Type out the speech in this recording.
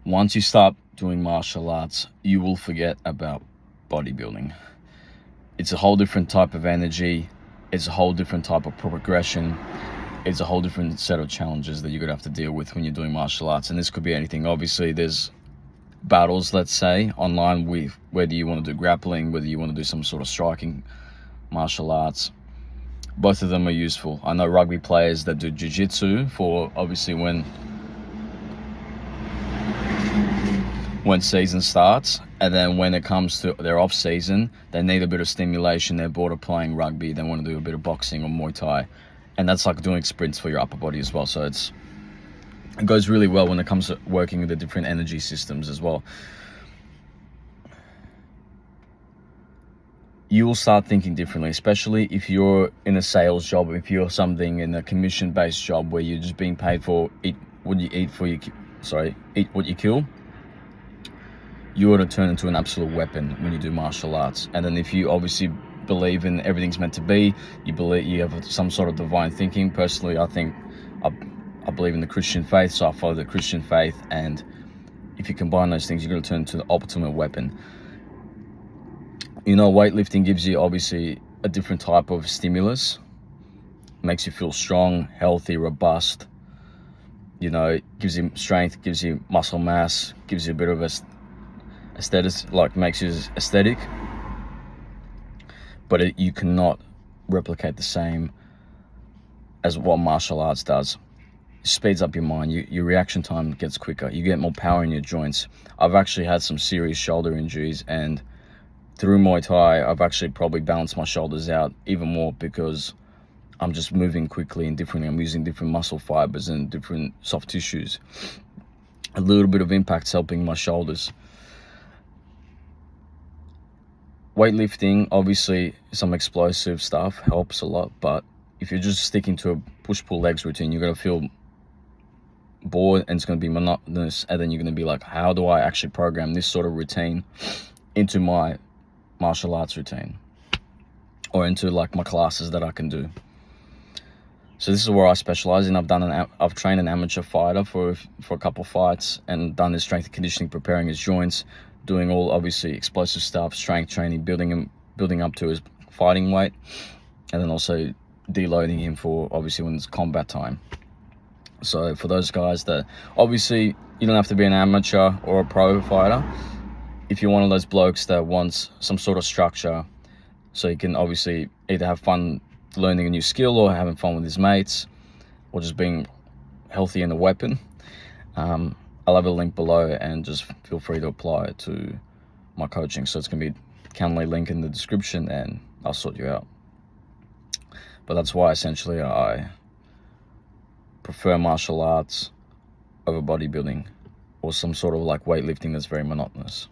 once you start doing martial arts, you will forget about bodybuilding. It's a whole different type of energy. It's a whole different type of progression. It's a whole different set of challenges that you're gonna have to deal with when you're doing martial arts. And this could be anything. Obviously, there's battles, let's say, online, with whether you want to do grappling, whether you want to do some sort of striking martial arts. Both of them are useful. I know rugby players that do jiu-jitsu for obviously when season starts, and then when it comes to their off season, they need a bit of stimulation. They're bored of playing rugby, they want to do a bit of boxing or Muay Thai, and that's like doing sprints for your upper body as well. So it goes really well when it comes to working with the different energy systems as well. You will start thinking differently, especially if you're in a sales job, if you're something in a commission-based job where you're just being paid for eat what you kill. You ought to turn into an absolute weapon when you do martial arts. And then if you obviously believe in everything's meant to be, you believe you have some sort of divine thinking. Personally, I think I believe in the Christian faith, so I follow the Christian faith. And if you combine those things, you're going to turn into the ultimate weapon. You know, weightlifting gives you obviously a different type of stimulus. Makes you feel strong, healthy, robust. You know, it gives you strength, gives you muscle mass, gives you a bit of a aesthetic, like makes you aesthetic. But you cannot replicate the same as what martial arts does. It speeds up your mind. Your reaction time gets quicker. You get more power in your joints. I've actually had some serious shoulder injuries, and through Muay Thai, I've actually probably balanced my shoulders out even more because I'm just moving quickly and differently. I'm using different muscle fibers and different soft tissues. A little bit of impact's helping my shoulders. Weightlifting, obviously, some explosive stuff helps a lot, but if you're just sticking to a push-pull legs routine, you're going to feel bored and it's going to be monotonous, and then you're going to be like, how do I actually program this sort of routine into my martial arts routine or into like my classes that I can do? So this is where I specialize in. I've trained an amateur fighter for a couple of fights and done his strength and conditioning, preparing his joints, doing all obviously explosive stuff, strength training, building up to his fighting weight, and then also deloading him for obviously when it's combat time. So for those guys that obviously you don't have to be an amateur or a pro fighter. If you're one of those blokes that wants some sort of structure so you can obviously either have fun learning a new skill or having fun with his mates or just being healthy in the weapon, I'll have a link below and just feel free to apply it to my coaching. So it's going to be Calendly link in the description and I'll sort you out. But that's why essentially I prefer martial arts over bodybuilding or some sort of like weightlifting that's very monotonous.